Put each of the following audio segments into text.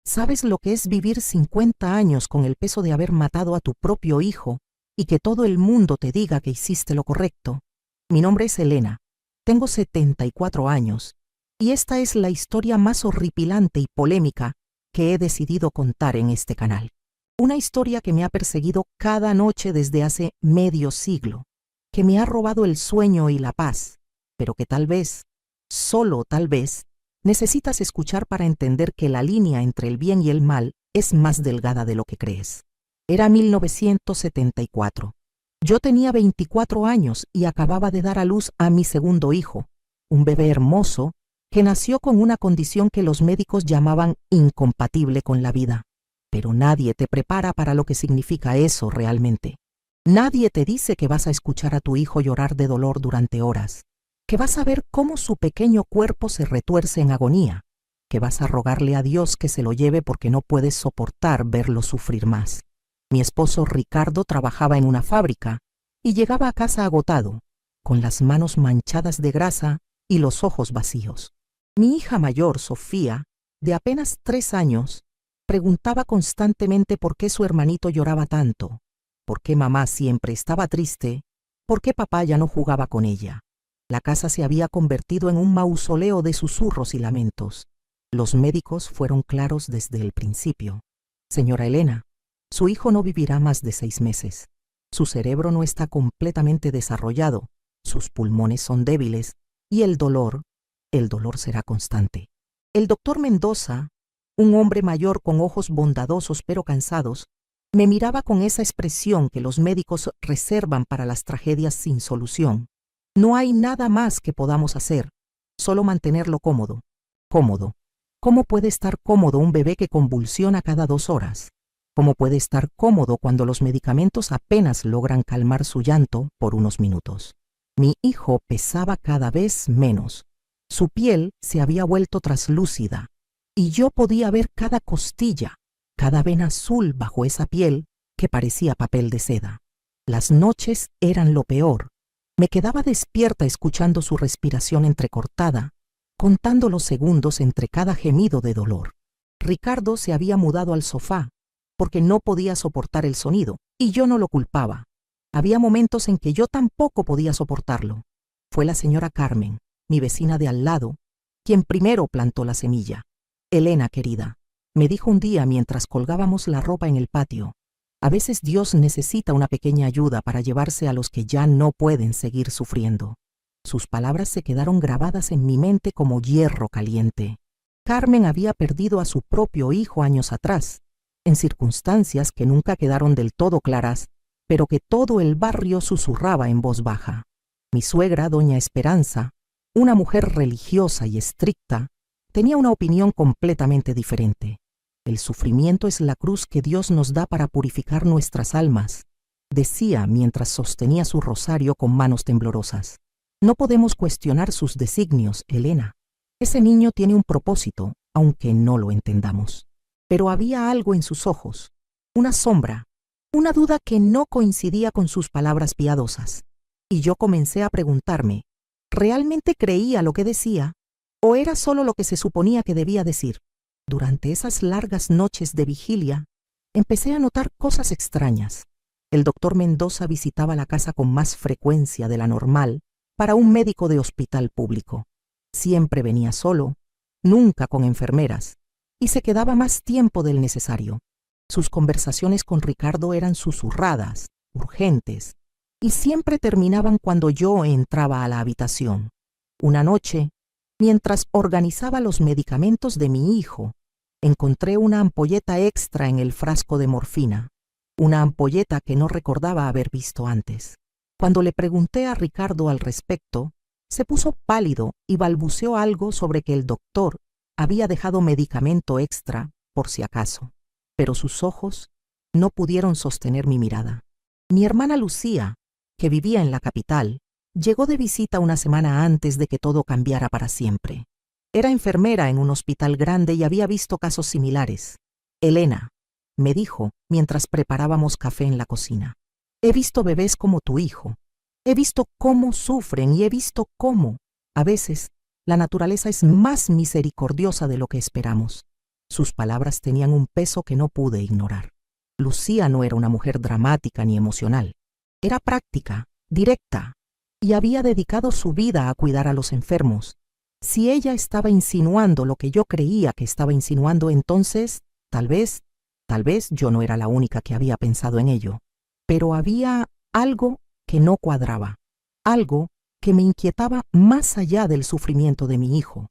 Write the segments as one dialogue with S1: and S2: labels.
S1: ¿Sabes lo que es vivir 50 años con el peso de haber matado a tu propio hijo y que todo el mundo te diga que hiciste lo correcto? Mi nombre es Elena, tengo 74 años y esta es la historia más horripilante y polémica que he decidido contar en este canal. Una historia que me ha perseguido cada noche desde hace medio siglo, que me ha robado el sueño y la paz, pero que tal vez, solo tal vez, necesitas escuchar para entender que la línea entre el bien y el mal es más delgada de lo que crees. Era 1974. Yo tenía 24 años y acababa de dar a luz a mi segundo hijo, un bebé hermoso que nació con una condición que los médicos llamaban incompatible con la vida. Pero nadie te prepara para lo que significa eso realmente. Nadie te dice que vas a escuchar a tu hijo llorar de dolor durante horas, que vas a ver cómo su pequeño cuerpo se retuerce en agonía, que vas a rogarle a Dios que se lo lleve porque no puedes soportar verlo sufrir más. Mi esposo Ricardo trabajaba en una fábrica y llegaba a casa agotado, con las manos manchadas de grasa y los ojos vacíos. Mi hija mayor, Sofía, de apenas 3 años, preguntaba constantemente por qué su hermanito lloraba tanto, por qué mamá siempre estaba triste, por qué papá ya no jugaba con ella. La casa se había convertido en un mausoleo de susurros y lamentos. Los médicos fueron claros desde el principio. Señora Elena, su hijo no vivirá más de 6 meses. Su cerebro no está completamente desarrollado, sus pulmones son débiles y el dolor será constante. El doctor Mendoza, un hombre mayor con ojos bondadosos pero cansados, me miraba con esa expresión que los médicos reservan para las tragedias sin solución. No hay nada más que podamos hacer, solo mantenerlo cómodo. Cómodo. ¿Cómo puede estar cómodo un bebé que convulsiona cada 2 horas? ¿Cómo puede estar cómodo cuando los medicamentos apenas logran calmar su llanto por unos minutos? Mi hijo pesaba cada vez menos. Su piel se había vuelto traslúcida y yo podía ver cada costilla, cada vena azul bajo esa piel que parecía papel de seda. Las noches eran lo peor. Me quedaba despierta escuchando su respiración entrecortada, contando los segundos entre cada gemido de dolor. Ricardo se había mudado al sofá porque no podía soportar el sonido, y yo no lo culpaba. Había momentos en que yo tampoco podía soportarlo. Fue la señora Carmen, mi vecina de al lado, quien primero plantó la semilla. Elena, querida, me dijo un día mientras colgábamos la ropa en el patio, a veces Dios necesita una pequeña ayuda para llevarse a los que ya no pueden seguir sufriendo. Sus palabras se quedaron grabadas en mi mente como hierro caliente. Carmen había perdido a su propio hijo años atrás, en circunstancias que nunca quedaron del todo claras, pero que todo el barrio susurraba en voz baja. Mi suegra, doña Esperanza, una mujer religiosa y estricta, tenía una opinión completamente diferente. El sufrimiento es la cruz que Dios nos da para purificar nuestras almas, decía mientras sostenía su rosario con manos temblorosas. No podemos cuestionar sus designios, Elena. Ese niño tiene un propósito, aunque no lo entendamos. Pero había algo en sus ojos, una sombra, una duda que no coincidía con sus palabras piadosas. Y yo comencé a preguntarme, ¿realmente creía lo que decía? ¿O era solo lo que se suponía que debía decir? Durante esas largas noches de vigilia, empecé a notar cosas extrañas. El doctor Mendoza visitaba la casa con más frecuencia de la normal para un médico de hospital público. Siempre venía solo, nunca con enfermeras, y se quedaba más tiempo del necesario. Sus conversaciones con Ricardo eran susurradas, urgentes, y siempre terminaban cuando yo entraba a la habitación. Una noche, mientras organizaba los medicamentos de mi hijo, encontré una ampolleta extra en el frasco de morfina, una ampolleta que no recordaba haber visto antes. Cuando le pregunté a Ricardo al respecto, se puso pálido y balbuceó algo sobre que el doctor había dejado medicamento extra por si acaso, pero sus ojos no pudieron sostener mi mirada. Mi hermana Lucía, que vivía en la capital, llegó de visita una semana antes de que todo cambiara para siempre. Era enfermera en un hospital grande y había visto casos similares. Elena, me dijo mientras preparábamos café en la cocina, he visto bebés como tu hijo. He visto cómo sufren y he visto cómo, a veces, la naturaleza es más misericordiosa de lo que esperamos. Sus palabras tenían un peso que no pude ignorar. Lucía no era una mujer dramática ni emocional. Era práctica, directa, y había dedicado su vida a cuidar a los enfermos. Si ella estaba insinuando lo que yo creía que estaba insinuando, entonces, tal vez yo no era la única que había pensado en ello. Pero había algo que no cuadraba, algo que me inquietaba más allá del sufrimiento de mi hijo.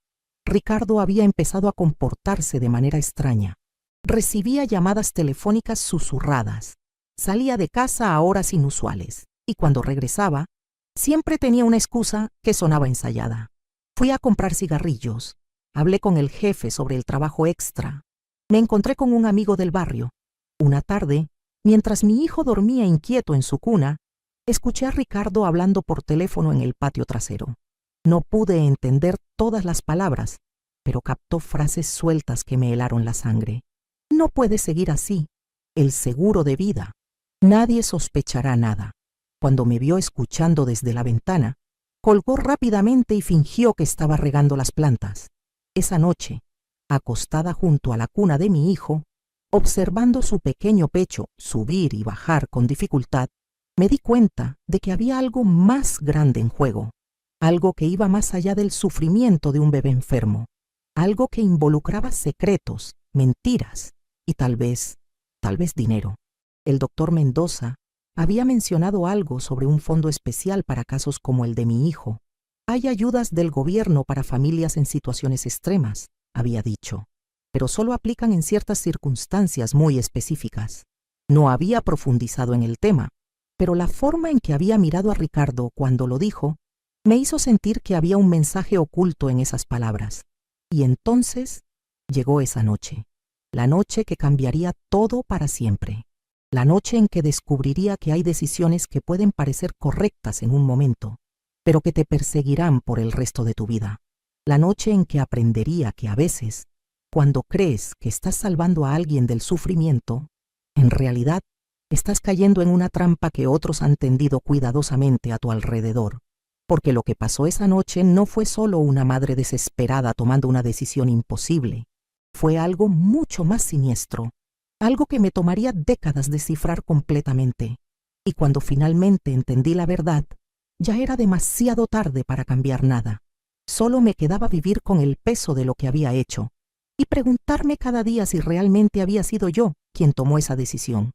S1: Ricardo había empezado a comportarse de manera extraña. Recibía llamadas telefónicas susurradas. Salía de casa a horas inusuales, y cuando regresaba, siempre tenía una excusa que sonaba ensayada. Fui a comprar cigarrillos. Hablé con el jefe sobre el trabajo extra. Me encontré con un amigo del barrio. Una tarde, mientras mi hijo dormía inquieto en su cuna, escuché a Ricardo hablando por teléfono en el patio trasero. No pude entender todas las palabras, pero captó frases sueltas que me helaron la sangre. No puede seguir así. El seguro de vida. Nadie sospechará nada. Cuando me vio escuchando desde la ventana, colgó rápidamente y fingió que estaba regando las plantas. Esa noche, acostada junto a la cuna de mi hijo, observando su pequeño pecho subir y bajar con dificultad, me di cuenta de que había algo más grande en juego, algo que iba más allá del sufrimiento de un bebé enfermo, algo que involucraba secretos, mentiras y tal vez dinero. El doctor Mendoza había mencionado algo sobre un fondo especial para casos como el de mi hijo. Hay ayudas del gobierno para familias en situaciones extremas, había dicho, pero solo aplican en ciertas circunstancias muy específicas. No había profundizado en el tema, pero la forma en que había mirado a Ricardo cuando lo dijo me hizo sentir que había un mensaje oculto en esas palabras. Y entonces llegó esa noche, la noche que cambiaría todo para siempre, la noche en que descubriría que hay decisiones que pueden parecer correctas en un momento, pero que te perseguirán por el resto de tu vida, la noche en que aprendería que a veces, cuando crees que estás salvando a alguien del sufrimiento, en realidad estás cayendo en una trampa que otros han tendido cuidadosamente a tu alrededor. Porque lo que pasó esa noche no fue solo una madre desesperada tomando una decisión imposible. Fue algo mucho más siniestro, algo que me tomaría décadas descifrar completamente. Y cuando finalmente entendí la verdad, ya era demasiado tarde para cambiar nada. Solo me quedaba vivir con el peso de lo que había hecho y preguntarme cada día si realmente había sido yo quien tomó esa decisión,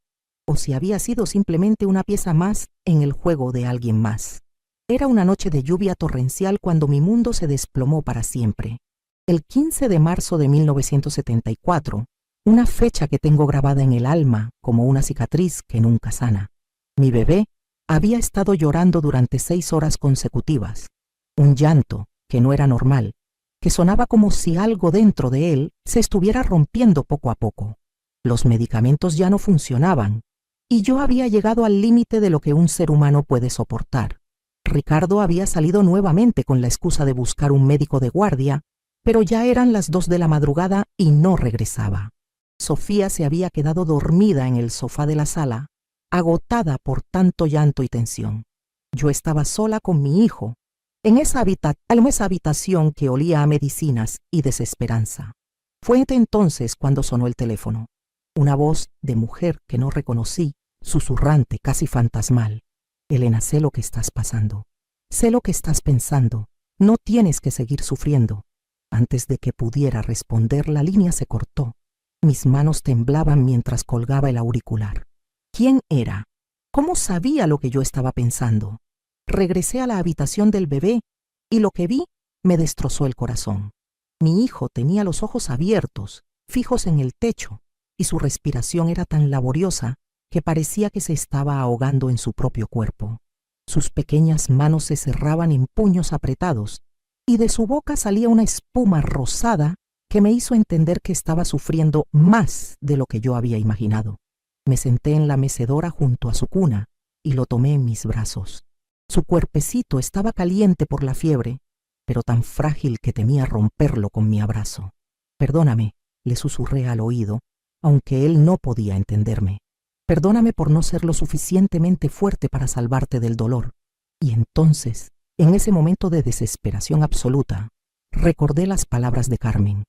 S1: o si había sido simplemente una pieza más en el juego de alguien más. Era una noche de lluvia torrencial cuando mi mundo se desplomó para siempre. El 15 de marzo de 1974, una fecha que tengo grabada en el alma como una cicatriz que nunca sana. Mi bebé había estado llorando durante 6 horas consecutivas. Un llanto que no era normal, que sonaba como si algo dentro de él se estuviera rompiendo poco a poco. Los medicamentos ya no funcionaban, y yo había llegado al límite de lo que un ser humano puede soportar. Ricardo había salido nuevamente con la excusa de buscar un médico de guardia, pero ya eran las 2 de la madrugada y no regresaba. Sofía se había quedado dormida en el sofá de la sala, agotada por tanto llanto y tensión. Yo estaba sola con mi hijo, en esa habitación que olía a medicinas y desesperanza. Fue entonces cuando sonó el teléfono. Una voz de mujer que no reconocí, susurrante, casi fantasmal. Elena, sé lo que estás pasando. Sé lo que estás pensando. No tienes que seguir sufriendo. Antes de que pudiera responder, la línea se cortó. Mis manos temblaban mientras colgaba el auricular. ¿Quién era? ¿Cómo sabía lo que yo estaba pensando? Regresé a la habitación del bebé y lo que vi me destrozó el corazón. Mi hijo tenía los ojos abiertos, fijos en el techo, y su respiración era tan laboriosa que parecía que se estaba ahogando en su propio cuerpo. Sus pequeñas manos se cerraban en puños apretados, y de su boca salía una espuma rosada que me hizo entender que estaba sufriendo más de lo que yo había imaginado. Me senté en la mecedora junto a su cuna y lo tomé en mis brazos. Su cuerpecito estaba caliente por la fiebre, pero tan frágil que temía romperlo con mi abrazo. Perdóname, le susurré al oído, aunque él no podía entenderme. Perdóname por no ser lo suficientemente fuerte para salvarte del dolor. Y entonces, en ese momento de desesperación absoluta, recordé las palabras de Carmen.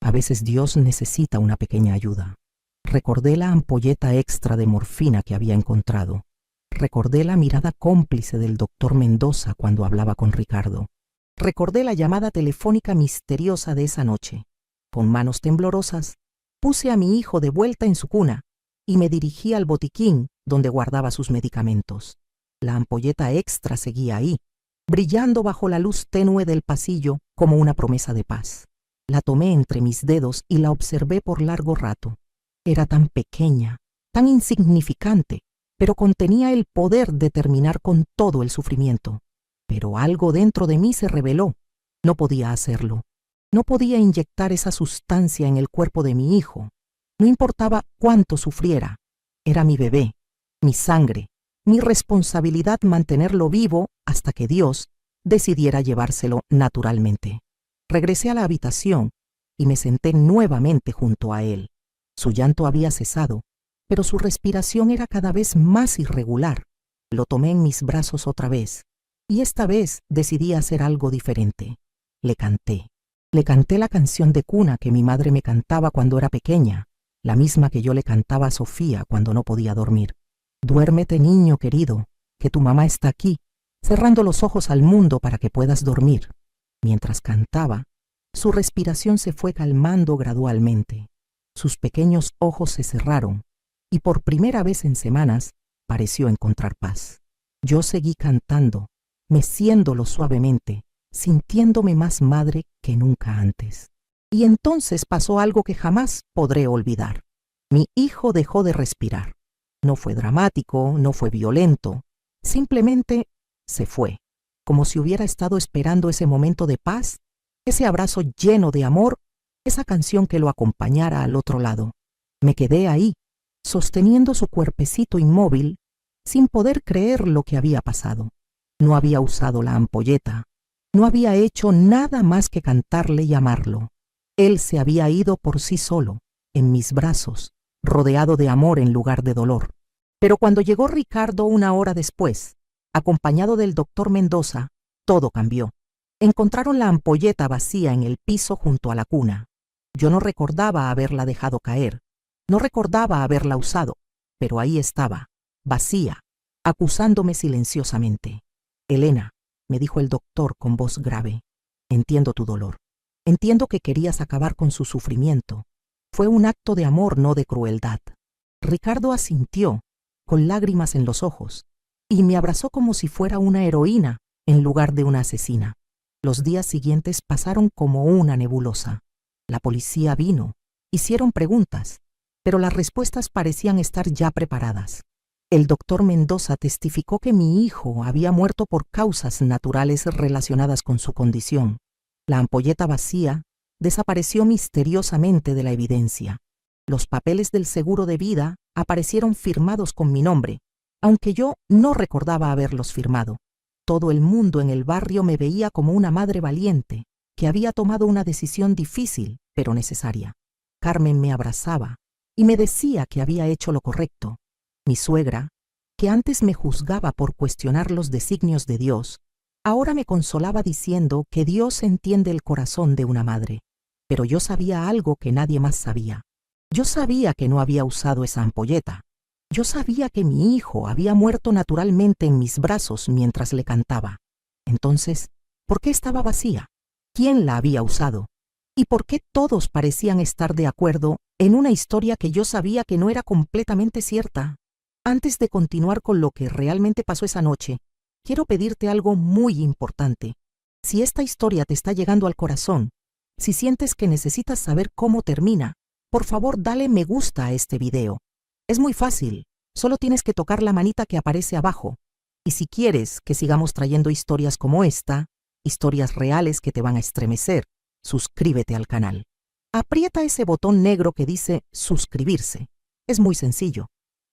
S1: A veces Dios necesita una pequeña ayuda. Recordé la ampolleta extra de morfina que había encontrado. Recordé la mirada cómplice del doctor Mendoza cuando hablaba con Ricardo. Recordé la llamada telefónica misteriosa de esa noche. Con manos temblorosas, puse a mi hijo de vuelta en su cuna y me dirigí al botiquín donde guardaba sus medicamentos. La ampolleta extra seguía ahí, brillando bajo la luz tenue del pasillo como una promesa de paz. La tomé entre mis dedos y la observé por largo rato. Era tan pequeña, tan insignificante, pero contenía el poder de terminar con todo el sufrimiento. Pero algo dentro de mí se rebeló. No podía hacerlo. No podía inyectar esa sustancia en el cuerpo de mi hijo. No importaba cuánto sufriera. Era mi bebé, mi sangre, mi responsabilidad mantenerlo vivo hasta que Dios decidiera llevárselo naturalmente. Regresé a la habitación y me senté nuevamente junto a él. Su llanto había cesado, pero su respiración era cada vez más irregular. Lo tomé en mis brazos otra vez, y esta vez decidí hacer algo diferente. Le canté. Le canté la canción de cuna que mi madre me cantaba cuando era pequeña, la misma que yo le cantaba a Sofía cuando no podía dormir. Duérmete, niño querido, que tu mamá está aquí, cerrando los ojos al mundo para que puedas dormir. Mientras cantaba, su respiración se fue calmando gradualmente. Sus pequeños ojos se cerraron y por primera vez en semanas pareció encontrar paz. Yo seguí cantando, meciéndolo suavemente, sintiéndome más madre que nunca antes. Y entonces pasó algo que jamás podré olvidar. Mi hijo dejó de respirar. No fue dramático, no fue violento, simplemente se fue, como si hubiera estado esperando ese momento de paz, ese abrazo lleno de amor, esa canción que lo acompañara al otro lado. Me quedé ahí, sosteniendo su cuerpecito inmóvil, sin poder creer lo que había pasado. No había usado la ampolleta, no había hecho nada más que cantarle y amarlo. Él se había ido por sí solo, en mis brazos, rodeado de amor en lugar de dolor. Pero cuando llegó Ricardo una hora después, acompañado del doctor Mendoza, todo cambió. Encontraron la ampolleta vacía en el piso junto a la cuna. Yo no recordaba haberla dejado caer, no recordaba haberla usado, pero ahí estaba, vacía, acusándome silenciosamente. Elena, me dijo el doctor con voz grave, entiendo tu dolor. Entiendo que querías acabar con su sufrimiento. Fue un acto de amor, no de crueldad. Ricardo asintió, con lágrimas en los ojos, y me abrazó como si fuera una heroína en lugar de una asesina. Los días siguientes pasaron como una nebulosa. La policía vino, hicieron preguntas, pero las respuestas parecían estar ya preparadas. El doctor Mendoza testificó que mi hijo había muerto por causas naturales relacionadas con su condición. La ampolleta vacía desapareció misteriosamente de la evidencia. Los papeles del seguro de vida aparecieron firmados con mi nombre, aunque yo no recordaba haberlos firmado. Todo el mundo en el barrio me veía como una madre valiente, que había tomado una decisión difícil, pero necesaria. Carmen me abrazaba y me decía que había hecho lo correcto. Mi suegra, que antes me juzgaba por cuestionar los designios de Dios, ahora me consolaba diciendo que Dios entiende el corazón de una madre. Pero yo sabía algo que nadie más sabía. Yo sabía que no había usado esa ampolleta. Yo sabía que mi hijo había muerto naturalmente en mis brazos mientras le cantaba. Entonces, ¿por qué estaba vacía? ¿Quién la había usado? ¿Y por qué todos parecían estar de acuerdo en una historia que yo sabía que no era completamente cierta? Antes de continuar con lo que realmente pasó esa noche, quiero pedirte algo muy importante. Si esta historia te está llegando al corazón, si sientes que necesitas saber cómo termina, por favor dale me gusta a este video. Es muy fácil, solo tienes que tocar la manita que aparece abajo. Y si quieres que sigamos trayendo historias como esta, historias reales que te van a estremecer, suscríbete al canal. Aprieta ese botón negro que dice suscribirse. Es muy sencillo.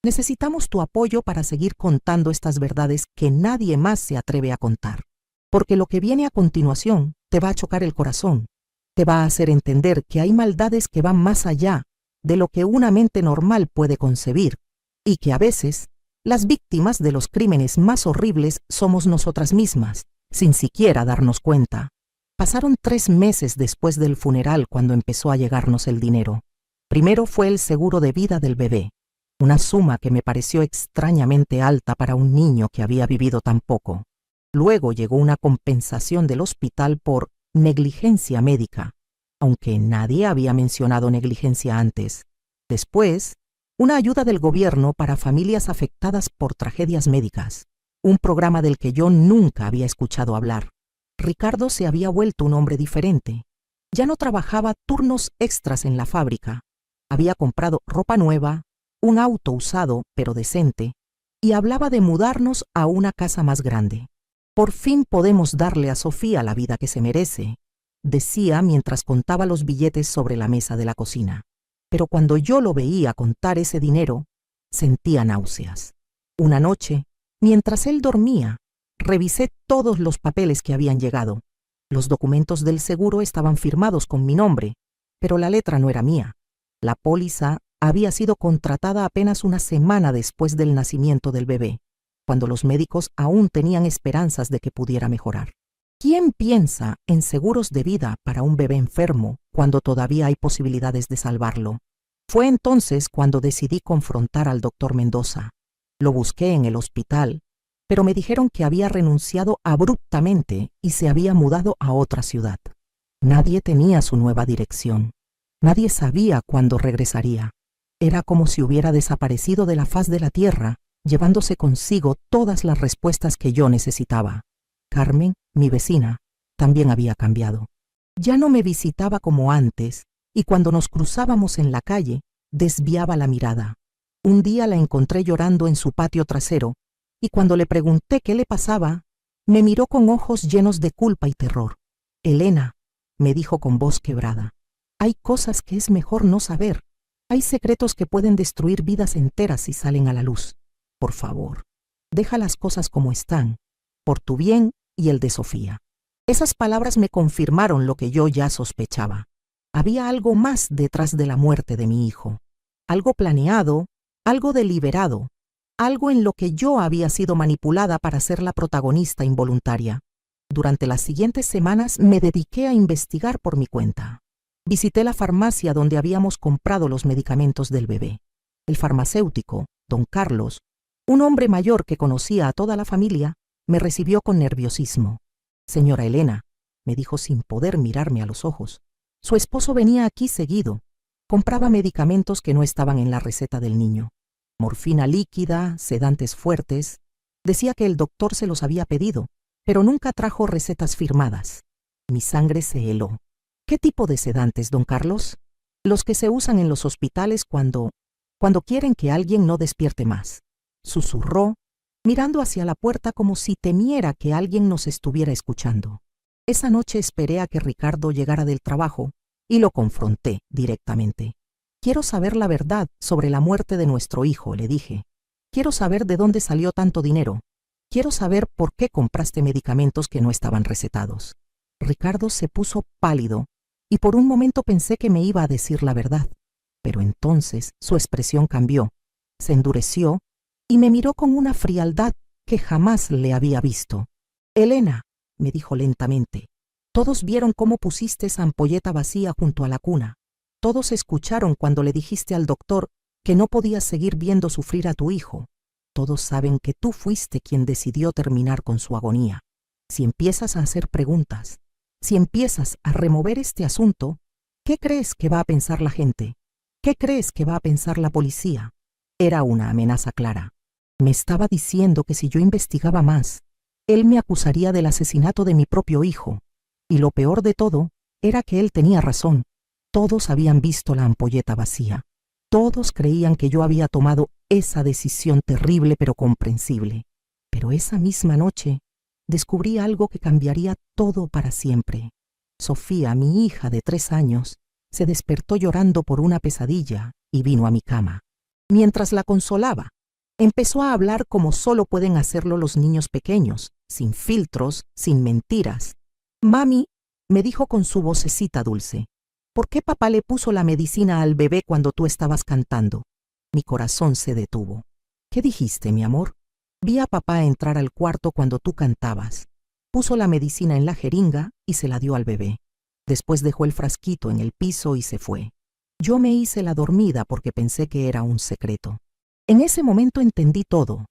S1: Necesitamos tu apoyo para seguir contando estas verdades que nadie más se atreve a contar. Porque lo que viene a continuación te va a chocar el corazón. Te va a hacer entender que hay maldades que van más allá de lo que una mente normal puede concebir, y que a veces las víctimas de los crímenes más horribles somos nosotras mismas, sin siquiera darnos cuenta. Pasaron 3 meses después del funeral cuando empezó a llegarnos el dinero. Primero fue el seguro de vida del bebé, una suma que me pareció extrañamente alta para un niño que había vivido tan poco. Luego llegó una compensación del hospital por negligencia médica, aunque nadie había mencionado negligencia antes. Después, una ayuda del gobierno para familias afectadas por tragedias médicas, un programa del que yo nunca había escuchado hablar. Ricardo se había vuelto un hombre diferente. Ya no trabajaba turnos extras en la fábrica. Había comprado ropa nueva, un auto usado pero decente, y hablaba de mudarnos a una casa más grande. Por fin podemos darle a Sofía la vida que se merece, decía mientras contaba los billetes sobre la mesa de la cocina. Pero cuando yo lo veía contar ese dinero, sentía náuseas. Una noche, mientras él dormía, revisé todos los papeles que habían llegado. Los documentos del seguro estaban firmados con mi nombre, pero la letra no era mía. La póliza había sido contratada apenas una semana después del nacimiento del bebé, cuando los médicos aún tenían esperanzas de que pudiera mejorar. ¿Quién piensa en seguros de vida para un bebé enfermo cuando todavía hay posibilidades de salvarlo? Fue entonces cuando decidí confrontar al doctor Mendoza. Lo busqué en el hospital, pero me dijeron que había renunciado abruptamente y se había mudado a otra ciudad. Nadie tenía su nueva dirección. Nadie sabía cuándo regresaría. Era como si hubiera desaparecido de la faz de la tierra, llevándose consigo todas las respuestas que yo necesitaba. Carmen, mi vecina, también había cambiado. Ya no me visitaba como antes, y cuando nos cruzábamos en la calle, desviaba la mirada. Un día la encontré llorando en su patio trasero, y cuando le pregunté qué le pasaba, me miró con ojos llenos de culpa y terror. «Elena», me dijo con voz quebrada, «hay cosas que es mejor no saber. Hay secretos que pueden destruir vidas enteras si salen a la luz. Por favor, deja las cosas como están, por tu bien y el de Sofía». Esas palabras me confirmaron lo que yo ya sospechaba. Había algo más detrás de la muerte de mi hijo. Algo planeado, algo deliberado, algo en lo que yo había sido manipulada para ser la protagonista involuntaria. Durante las siguientes semanas me dediqué a investigar por mi cuenta. Visité la farmacia donde habíamos comprado los medicamentos del bebé. El farmacéutico, don Carlos, un hombre mayor que conocía a toda la familia, me recibió con nerviosismo. «Señora Elena», me dijo sin poder mirarme a los ojos, «su esposo venía aquí seguido. Compraba medicamentos que no estaban en la receta del niño. Morfina líquida, sedantes fuertes. Decía que el doctor se los había pedido, pero nunca trajo recetas firmadas». Mi sangre se heló. «¿Qué tipo de sedantes, don Carlos?» «Los que se usan en los hospitales cuando quieren que alguien no despierte más», susurró, mirando hacia la puerta como si temiera que alguien nos estuviera escuchando. Esa noche esperé a que Ricardo llegara del trabajo y lo confronté directamente. «Quiero saber la verdad sobre la muerte de nuestro hijo», le dije. «Quiero saber de dónde salió tanto dinero. Quiero saber por qué compraste medicamentos que no estaban recetados». Ricardo se puso pálido y por un momento pensé que me iba a decir la verdad. Pero entonces su expresión cambió, se endureció y me miró con una frialdad que jamás le había visto. «Elena», me dijo lentamente, «todos vieron cómo pusiste esa ampolleta vacía junto a la cuna. Todos escucharon cuando le dijiste al doctor que no podías seguir viendo sufrir a tu hijo. Todos saben que tú fuiste quien decidió terminar con su agonía. Si empiezas a hacer preguntas, si empiezas a remover este asunto, ¿qué crees que va a pensar la gente? ¿Qué crees que va a pensar la policía?» Era una amenaza clara. Me estaba diciendo que si yo investigaba más, él me acusaría del asesinato de mi propio hijo. Y lo peor de todo era que él tenía razón. Todos habían visto la ampolleta vacía. Todos creían que yo había tomado esa decisión terrible pero comprensible. Pero esa misma noche descubrí algo que cambiaría todo para siempre. Sofía, mi hija de 3 años, se despertó llorando por una pesadilla y vino a mi cama. Mientras la consolaba, empezó a hablar como solo pueden hacerlo los niños pequeños, sin filtros, sin mentiras. «Mami», me dijo con su vocecita dulce, «¿por qué papá le puso la medicina al bebé cuando tú estabas cantando?» Mi corazón se detuvo. «¿Qué dijiste, mi amor?» «Vi a papá entrar al cuarto cuando tú cantabas. Puso la medicina en la jeringa y se la dio al bebé. Después dejó el frasquito en el piso y se fue. Yo me hice la dormida porque pensé que era un secreto. En ese momento entendí todo.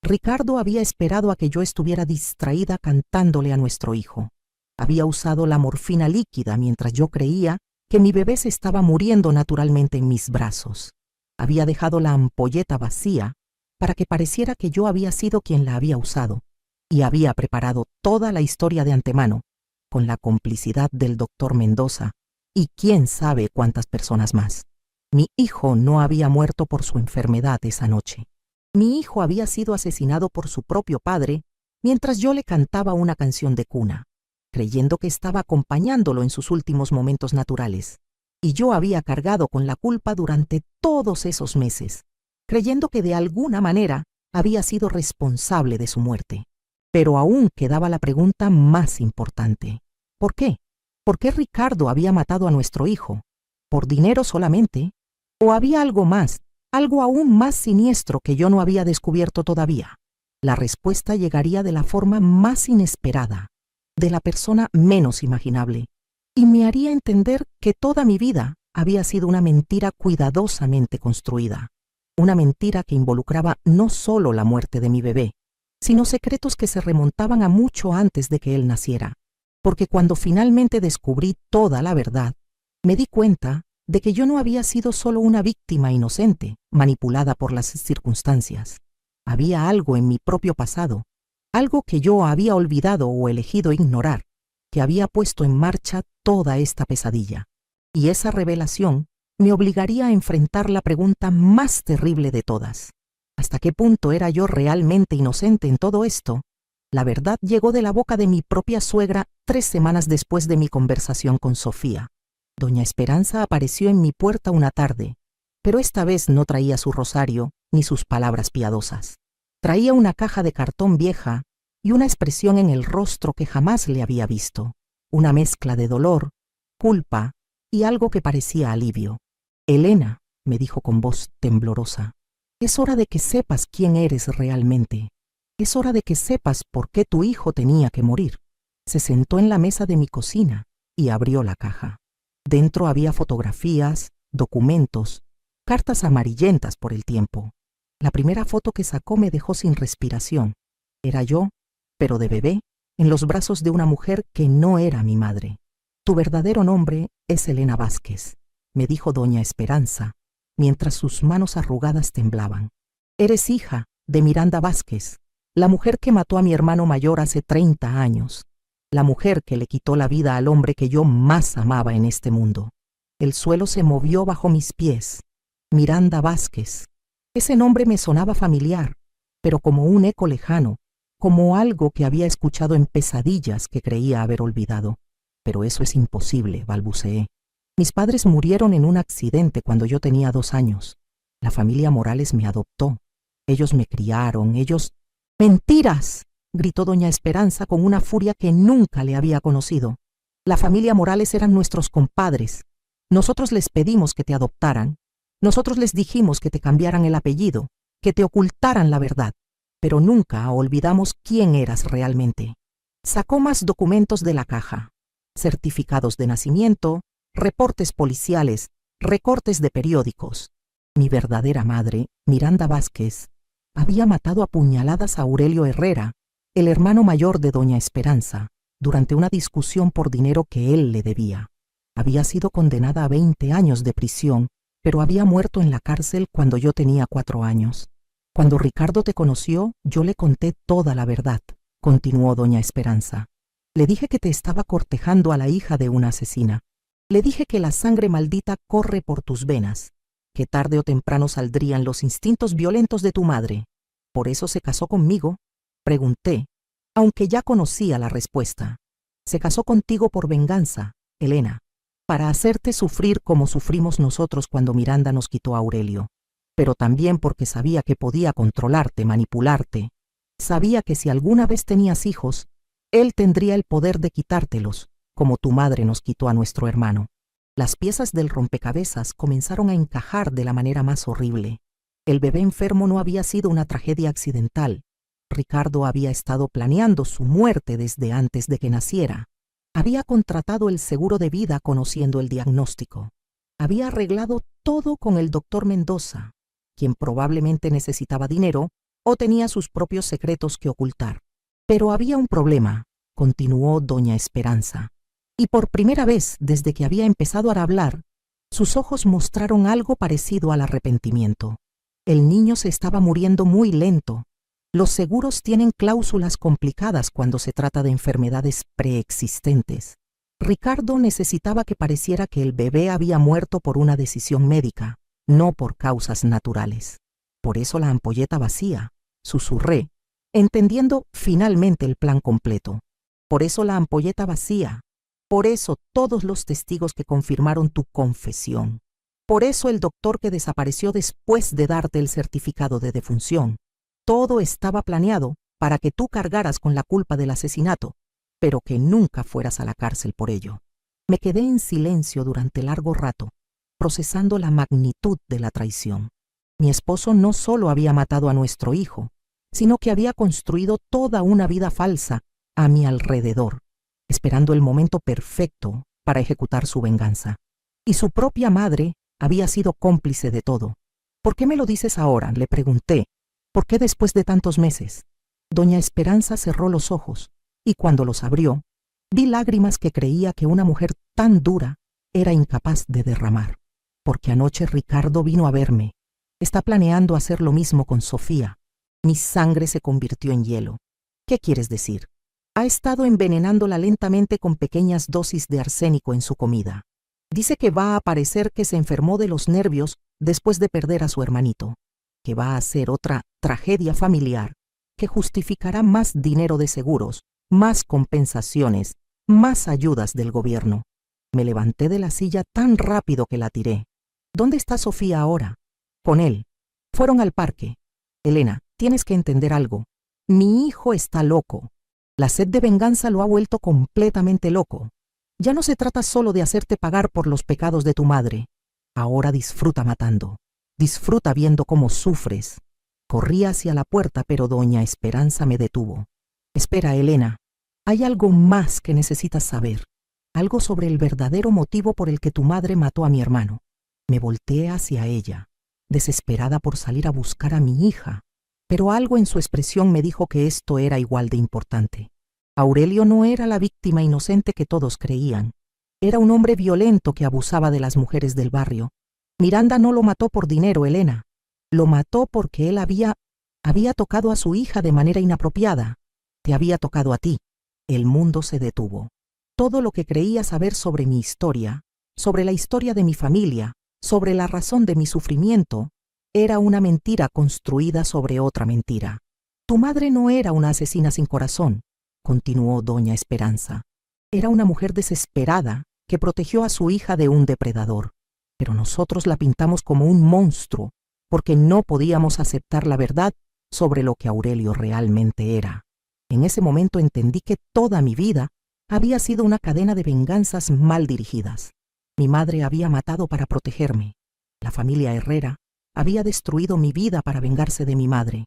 S1: Ricardo había esperado a que yo estuviera distraída cantándole a nuestro hijo. Había usado la morfina líquida mientras yo creía que mi bebé se estaba muriendo naturalmente en mis brazos. Había dejado la ampolleta vacía para que pareciera que yo había sido quien la había usado, y había preparado toda la historia de antemano, con la complicidad del doctor Mendoza y quién sabe cuántas personas más. Mi hijo no había muerto por su enfermedad esa noche. Mi hijo había sido asesinado por su propio padre mientras yo le cantaba una canción de cuna, creyendo que estaba acompañándolo en sus últimos momentos naturales. Y yo había cargado con la culpa durante todos esos meses, creyendo que de alguna manera había sido responsable de su muerte. Pero aún quedaba la pregunta más importante. ¿Por qué? ¿Por qué Ricardo había matado a nuestro hijo? ¿Por dinero solamente? ¿O había algo más, algo aún más siniestro que yo no había descubierto todavía? La respuesta llegaría de la forma más inesperada, de la persona menos imaginable, y me haría entender que toda mi vida había sido una mentira cuidadosamente construida. Una mentira que involucraba no solo la muerte de mi bebé, sino secretos que se remontaban a mucho antes de que él naciera. Porque cuando finalmente descubrí toda la verdad, me di cuenta de que yo no había sido solo una víctima inocente, manipulada por las circunstancias. Había algo en mi propio pasado, algo que yo había olvidado o elegido ignorar, que había puesto en marcha toda esta pesadilla. Y esa revelación me obligaría a enfrentar la pregunta más terrible de todas. ¿Hasta qué punto era yo realmente inocente en todo esto? La verdad llegó de la boca de mi propia suegra 3 semanas después de mi conversación con Sofía. Doña Esperanza apareció en mi puerta una tarde, pero esta vez no traía su rosario ni sus palabras piadosas. Traía una caja de cartón vieja y una expresión en el rostro que jamás le había visto, una mezcla de dolor, culpa y algo que parecía alivio. «Elena», me dijo con voz temblorosa, «es hora de que sepas quién eres realmente. Es hora de que sepas por qué tu hijo tenía que morir». Se sentó en la mesa de mi cocina y abrió la caja. Dentro había fotografías, documentos, cartas amarillentas por el tiempo. La primera foto que sacó me dejó sin respiración. Era yo, pero de bebé, en los brazos de una mujer que no era mi madre. «Tu verdadero nombre es Elena Vázquez», me dijo doña Esperanza, mientras sus manos arrugadas temblaban. «Eres hija de Miranda Vázquez, la mujer que mató a mi hermano mayor hace 30 años, la mujer que le quitó la vida al hombre que yo más amaba en este mundo». El suelo se movió bajo mis pies. Miranda Vázquez. Ese nombre me sonaba familiar, pero como un eco lejano, como algo que había escuchado en pesadillas que creía haber olvidado. «Pero eso es imposible», balbuceé. «Mis padres murieron en un accidente cuando yo tenía 2 años. La familia Morales me adoptó. Ellos me criaron, ellos...» «¡Mentiras!», gritó doña Esperanza con una furia que nunca le había conocido. «La familia Morales eran nuestros compadres. Nosotros les pedimos que te adoptaran. Nosotros les dijimos que te cambiaran el apellido, que te ocultaran la verdad. Pero nunca olvidamos quién eras realmente». Sacó más documentos de la caja. Certificados de nacimiento, reportes policiales, recortes de periódicos. Mi verdadera madre, Miranda Vázquez, había matado a puñaladas a Aurelio Herrera, el hermano mayor de doña Esperanza, durante una discusión por dinero que él le debía. Había sido condenada a 20 años de prisión, pero había muerto en la cárcel cuando yo tenía 4 años. «Cuando Ricardo te conoció, yo le conté toda la verdad», continuó doña Esperanza. «Le dije que te estaba cortejando a la hija de una asesina. Le dije que la sangre maldita corre por tus venas, que tarde o temprano saldrían los instintos violentos de tu madre. ¿Por eso se casó conmigo?», pregunté, aunque ya conocía la respuesta. «Se casó contigo por venganza, Elena, para hacerte sufrir como sufrimos nosotros cuando Miranda nos quitó a Aurelio, pero también porque sabía que podía controlarte, manipularte. Sabía que si alguna vez tenías hijos, él tendría el poder de quitártelos, como tu madre nos quitó a nuestro hermano». Las piezas del rompecabezas comenzaron a encajar de la manera más horrible. El bebé enfermo no había sido una tragedia accidental. Ricardo había estado planeando su muerte desde antes de que naciera. Había contratado el seguro de vida conociendo el diagnóstico. Había arreglado todo con el doctor Mendoza, quien probablemente necesitaba dinero o tenía sus propios secretos que ocultar. Pero había un problema, continuó doña Esperanza, y por primera vez desde que había empezado a hablar, sus ojos mostraron algo parecido al arrepentimiento. El niño se estaba muriendo muy lento. Los seguros tienen cláusulas complicadas cuando se trata de enfermedades preexistentes. Ricardo necesitaba que pareciera que el bebé había muerto por una decisión médica, no por causas naturales. Por eso la ampolleta vacía, susurré, entendiendo finalmente el plan completo. Por eso la ampolleta vacía. Por eso todos los testigos que confirmaron tu confesión. Por eso el doctor que desapareció después de darte el certificado de defunción. Todo estaba planeado para que tú cargaras con la culpa del asesinato, pero que nunca fueras a la cárcel por ello. Me quedé en silencio durante largo rato, procesando la magnitud de la traición. Mi esposo no solo había matado a nuestro hijo, sino que había construido toda una vida falsa a mi alrededor, esperando el momento perfecto para ejecutar su venganza. Y su propia madre había sido cómplice de todo. ¿Por qué me lo dices ahora?, le pregunté. ¿Por qué después de tantos meses? Doña Esperanza cerró los ojos, y cuando los abrió, vi lágrimas que creía que una mujer tan dura era incapaz de derramar. Porque anoche Ricardo vino a verme. Está planeando hacer lo mismo con Sofía. Mi sangre se convirtió en hielo. ¿Qué quieres decir? Ha estado envenenándola lentamente con pequeñas dosis de arsénico en su comida. Dice que va a parecer que se enfermó de los nervios después de perder a su hermanito, que va a ser otra tragedia familiar que justificará más dinero de seguros, más compensaciones, más ayudas del gobierno. Me levanté de la silla tan rápido que la tiré. ¿Dónde está Sofía ahora? Con él. Fueron al parque. Elena, tienes que entender algo. Mi hijo está loco. La sed de venganza lo ha vuelto completamente loco. Ya no se trata solo de hacerte pagar por los pecados de tu madre. Ahora disfruta matando. Disfruta viendo cómo sufres. Corrí hacia la puerta, pero doña Esperanza me detuvo. Espera, Elena. Hay algo más que necesitas saber. Algo sobre el verdadero motivo por el que tu madre mató a mi hermano. Me volteé hacia ella, desesperada por salir a buscar a mi hija, pero algo en su expresión me dijo que esto era igual de importante. Aurelio no era la víctima inocente que todos creían. Era un hombre violento que abusaba de las mujeres del barrio. Miranda no lo mató por dinero, Elena. Lo mató porque él había tocado a su hija de manera inapropiada. Te había tocado a ti. El mundo se detuvo. Todo lo que creía saber sobre mi historia, sobre la historia de mi familia, sobre la razón de mi sufrimiento, era una mentira construida sobre otra mentira. Tu madre no era una asesina sin corazón, continuó doña Esperanza. Era una mujer desesperada que protegió a su hija de un depredador. Pero nosotros la pintamos como un monstruo, porque no podíamos aceptar la verdad sobre lo que Aurelio realmente era. En ese momento entendí que toda mi vida había sido una cadena de venganzas mal dirigidas. Mi madre había matado para protegerme. La familia Herrera había destruido mi vida para vengarse de mi madre.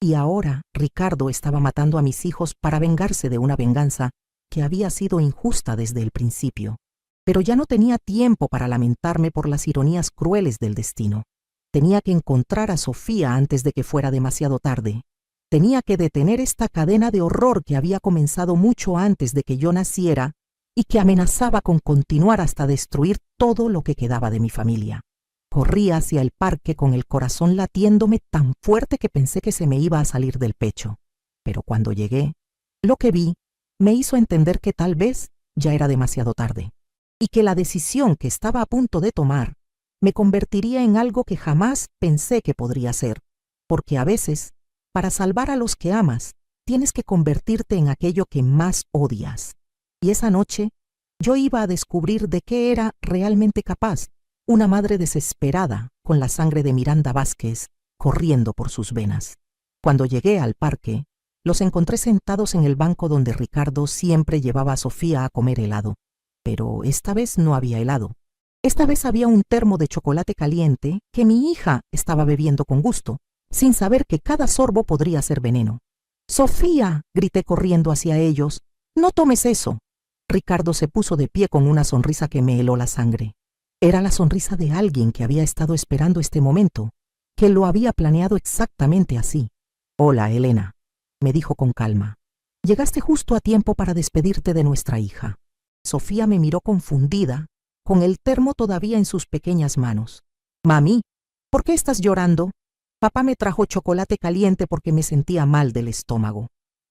S1: Y ahora Ricardo estaba matando a mis hijos para vengarse de una venganza que había sido injusta desde el principio. Pero ya no tenía tiempo para lamentarme por las ironías crueles del destino. Tenía que encontrar a Sofía antes de que fuera demasiado tarde. Tenía que detener esta cadena de horror que había comenzado mucho antes de que yo naciera y que amenazaba con continuar hasta destruir todo lo que quedaba de mi familia. Corrí hacia el parque con el corazón latiéndome tan fuerte que pensé que se me iba a salir del pecho. Pero cuando llegué, lo que vi me hizo entender que tal vez ya era demasiado tarde, y que la decisión que estaba a punto de tomar me convertiría en algo que jamás pensé que podría ser, porque a veces, para salvar a los que amas, tienes que convertirte en aquello que más odias. Y esa noche, yo iba a descubrir de qué era realmente capaz una madre desesperada con la sangre de Miranda Vázquez corriendo por sus venas. Cuando llegué al parque, los encontré sentados en el banco donde Ricardo siempre llevaba a Sofía a comer helado. Pero esta vez no había helado. Esta vez había un termo de chocolate caliente que mi hija estaba bebiendo con gusto, sin saber que cada sorbo podría ser veneno. «Sofía», grité corriendo hacia ellos, «no tomes eso». Ricardo se puso de pie con una sonrisa que me heló la sangre. Era la sonrisa de alguien que había estado esperando este momento, que lo había planeado exactamente así. «Hola, Elena», me dijo con calma. «Llegaste justo a tiempo para despedirte de nuestra hija». Sofía me miró confundida, con el termo todavía en sus pequeñas manos. «Mami, ¿por qué estás llorando?» «Papá me trajo chocolate caliente porque me sentía mal del estómago».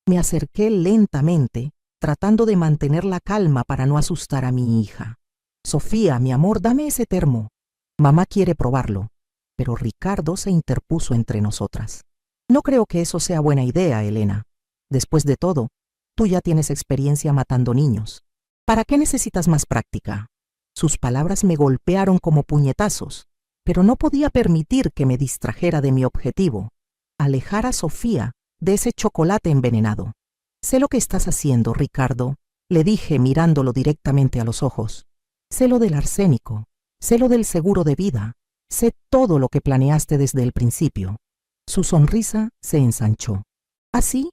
S1: Me acerqué lentamente, tratando de mantener la calma para no asustar a mi hija. «Sofía, mi amor, dame ese termo. Mamá quiere probarlo». Pero Ricardo se interpuso entre nosotras. «No creo que eso sea buena idea, Elena. Después de todo, tú ya tienes experiencia matando niños. ¿Para qué necesitas más práctica?» Sus palabras me golpearon como puñetazos, pero no podía permitir que me distrajera de mi objetivo, alejar a Sofía de ese chocolate envenenado. «Sé lo que estás haciendo, Ricardo», le dije mirándolo directamente a los ojos. «Sé lo del arsénico, sé lo del seguro de vida, sé todo lo que planeaste desde el principio». Su sonrisa se ensanchó. «¿Así?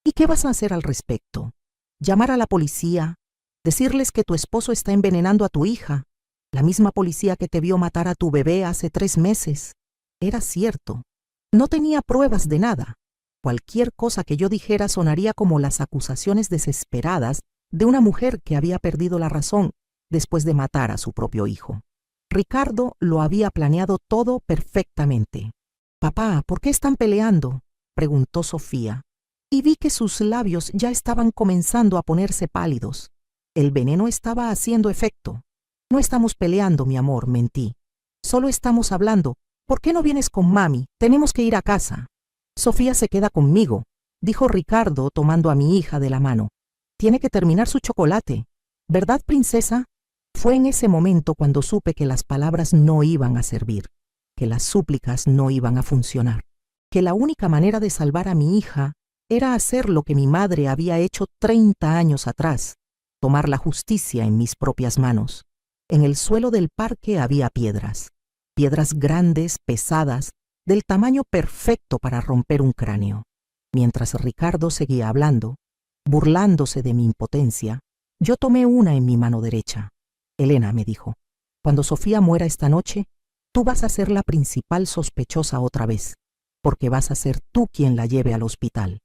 S1: ¿Y qué vas a hacer al respecto? ¿Llamar a la policía? ¿Decirles que tu esposo está envenenando a tu hija? La misma policía que te vio matar a tu bebé hace 3 meses. Era cierto. No tenía pruebas de nada. Cualquier cosa que yo dijera sonaría como las acusaciones desesperadas de una mujer que había perdido la razón después de matar a su propio hijo. Ricardo lo había planeado todo perfectamente. «Papá, ¿por qué están peleando?», preguntó Sofía, y vi que sus labios ya estaban comenzando a ponerse pálidos. El veneno estaba haciendo efecto. «No estamos peleando, mi amor», mentí. «Solo estamos hablando. ¿Por qué no vienes con mami? Tenemos que ir a casa». «Sofía se queda conmigo», dijo Ricardo tomando a mi hija de la mano. «Tiene que terminar su chocolate. ¿Verdad, princesa?». Fue en ese momento cuando supe que las palabras no iban a servir, que las súplicas no iban a funcionar, que la única manera de salvar a mi hija era hacer lo que mi madre había hecho 30 años atrás, tomar la justicia en mis propias manos. En el suelo del parque había piedras grandes, pesadas, del tamaño perfecto para romper un cráneo. Mientras Ricardo seguía hablando, burlándose de mi impotencia, yo tomé una en mi mano derecha. «Elena», me dijo, «cuando Sofía muera esta noche, tú vas a ser la principal sospechosa otra vez, porque vas a ser tú quien la lleve al hospital.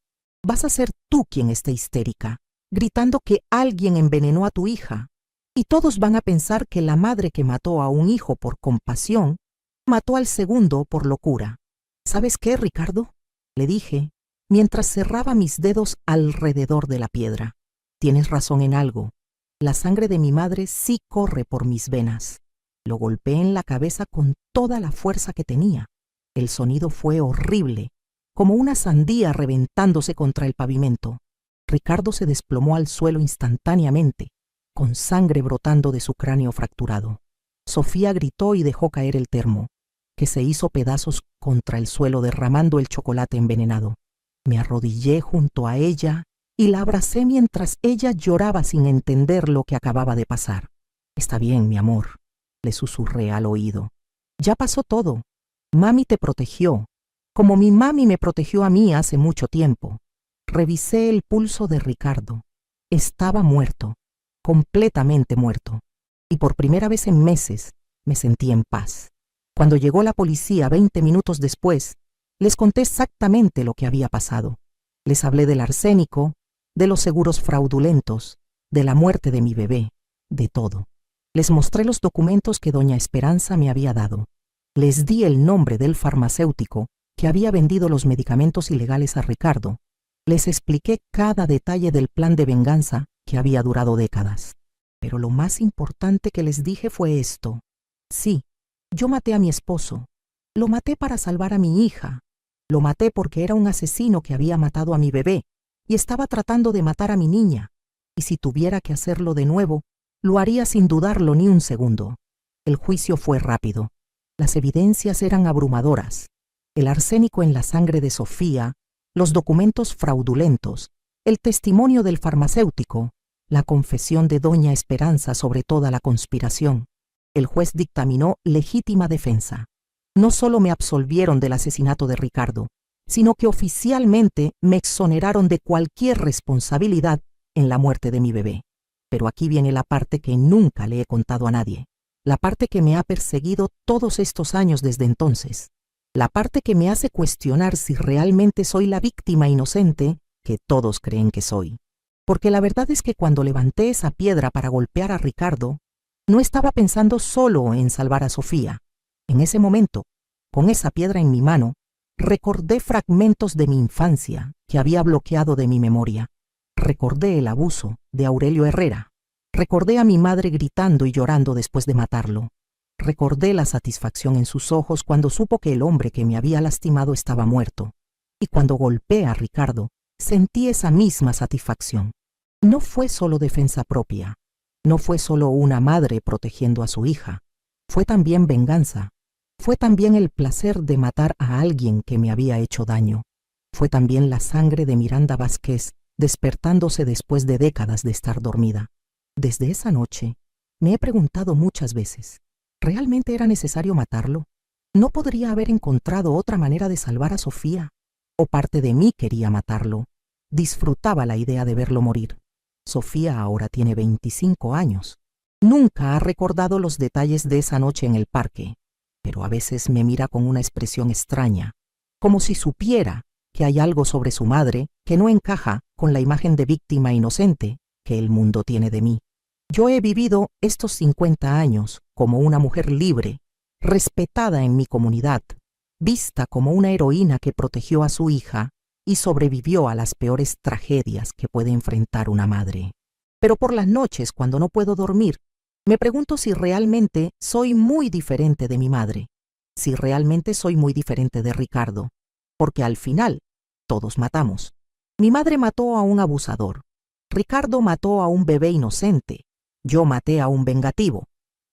S1: Vas a ser tú quien esté histérica, gritando que alguien envenenó a tu hija, y todos van a pensar que la madre que mató a un hijo por compasión, mató al segundo por locura». «¿Sabes qué, Ricardo?», le dije, mientras cerraba mis dedos alrededor de la piedra. «Tienes razón en algo. La sangre de mi madre sí corre por mis venas». Lo golpeé en la cabeza con toda la fuerza que tenía. El sonido fue horrible, como una sandía reventándose contra el pavimento. Ricardo se desplomó al suelo instantáneamente, con sangre brotando de su cráneo fracturado. Sofía gritó y dejó caer el termo, que se hizo pedazos contra el suelo derramando el chocolate envenenado. Me arrodillé junto a ella y la abracé mientras ella lloraba sin entender lo que acababa de pasar. «Está bien, mi amor», le susurré al oído. «Ya pasó todo. Mami te protegió, como mi mami me protegió a mí hace mucho tiempo». Revisé el pulso de Ricardo. Estaba muerto, completamente muerto, y por primera vez en meses me sentí en paz. Cuando llegó la policía 20 minutos después, les conté exactamente lo que había pasado. Les hablé del arsénico, de los seguros fraudulentos, de la muerte de mi bebé, de todo. Les mostré los documentos que doña Esperanza me había dado. Les di el nombre del farmacéutico que había vendido los medicamentos ilegales a Ricardo. Les expliqué cada detalle del plan de venganza que había durado décadas. Pero lo más importante que les dije fue esto. Sí, yo maté a mi esposo. Lo maté para salvar a mi hija. Lo maté porque era un asesino que había matado a mi bebé y estaba tratando de matar a mi niña. Y si tuviera que hacerlo de nuevo, lo haría sin dudarlo ni un segundo. El juicio fue rápido. Las evidencias eran abrumadoras. El arsénico en la sangre de Sofía, los documentos fraudulentos, el testimonio del farmacéutico, la confesión de doña Esperanza sobre toda la conspiración. El juez dictaminó legítima defensa. No solo me absolvieron del asesinato de Ricardo, sino que oficialmente me exoneraron de cualquier responsabilidad en la muerte de mi bebé. Pero aquí viene la parte que nunca le he contado a nadie, la parte que me ha perseguido todos estos años desde entonces, la parte que me hace cuestionar si realmente soy la víctima inocente que todos creen que soy. Porque la verdad es que cuando levanté esa piedra para golpear a Ricardo, no estaba pensando solo en salvar a Sofía. En ese momento, con esa piedra en mi mano, recordé fragmentos de mi infancia que había bloqueado de mi memoria. Recordé el abuso de Aurelio Herrera. Recordé a mi madre gritando y llorando después de matarlo. Recordé la satisfacción en sus ojos cuando supo que el hombre que me había lastimado estaba muerto. Y cuando golpeé a Ricardo, sentí esa misma satisfacción. No fue solo defensa propia. No fue solo una madre protegiendo a su hija. Fue también venganza. Fue también el placer de matar a alguien que me había hecho daño. Fue también la sangre de Miranda Vázquez despertándose después de décadas de estar dormida. Desde esa noche, me he preguntado muchas veces, ¿realmente era necesario matarlo? ¿No podría haber encontrado otra manera de salvar a Sofía? ¿O parte de mí quería matarlo? Disfrutaba la idea de verlo morir. Sofía ahora tiene 25 años. Nunca ha recordado los detalles de esa noche en el parque, pero a veces me mira con una expresión extraña, como si supiera que hay algo sobre su madre que no encaja con la imagen de víctima inocente que el mundo tiene de mí. Yo he vivido estos 50 años como una mujer libre, respetada en mi comunidad, vista como una heroína que protegió a su hija y sobrevivió a las peores tragedias que puede enfrentar una madre. Pero por las noches, cuando no puedo dormir, me pregunto si realmente soy muy diferente de mi madre, si realmente soy muy diferente de Ricardo, porque al final, todos matamos. Mi madre mató a un abusador, Ricardo mató a un bebé inocente, yo maté a un vengativo,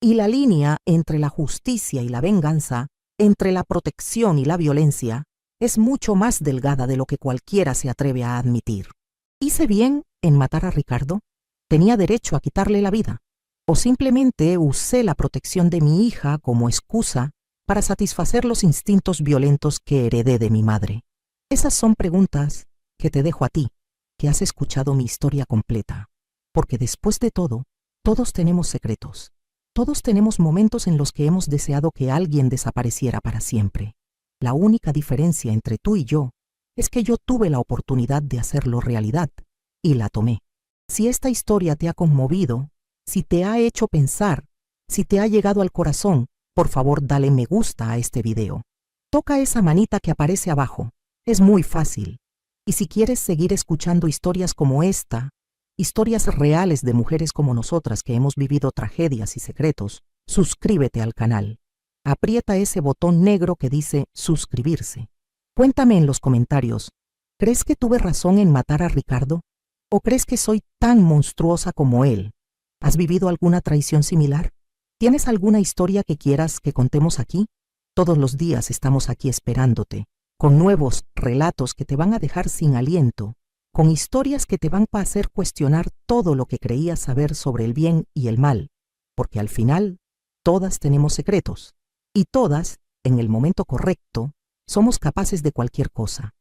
S1: y la línea entre la justicia y la venganza, entre la protección y la violencia, es mucho más delgada de lo que cualquiera se atreve a admitir. ¿Hice bien en matar a Ricardo? ¿Tenía derecho a quitarle la vida? ¿O simplemente usé la protección de mi hija como excusa para satisfacer los instintos violentos que heredé de mi madre? Esas son preguntas que te dejo a ti, que has escuchado mi historia completa. Porque después de todo, todos tenemos secretos. Todos tenemos momentos en los que hemos deseado que alguien desapareciera para siempre. La única diferencia entre tú y yo es que yo tuve la oportunidad de hacerlo realidad y la tomé. Si esta historia te ha conmovido, si te ha hecho pensar, si te ha llegado al corazón, por favor dale me gusta a este video. Toca esa manita que aparece abajo. Es muy fácil. Y si quieres seguir escuchando historias como esta, historias reales de mujeres como nosotras que hemos vivido tragedias y secretos, suscríbete al canal. Aprieta ese botón negro que dice suscribirse. Cuéntame en los comentarios, ¿crees que tuve razón en matar a Ricardo? ¿O crees que soy tan monstruosa como él? ¿Has vivido alguna traición similar? ¿Tienes alguna historia que quieras que contemos aquí? Todos los días estamos aquí esperándote, con nuevos relatos que te van a dejar sin aliento, con historias que te van a hacer cuestionar todo lo que creías saber sobre el bien y el mal, porque al final, todas tenemos secretos, y todas, en el momento correcto, somos capaces de cualquier cosa.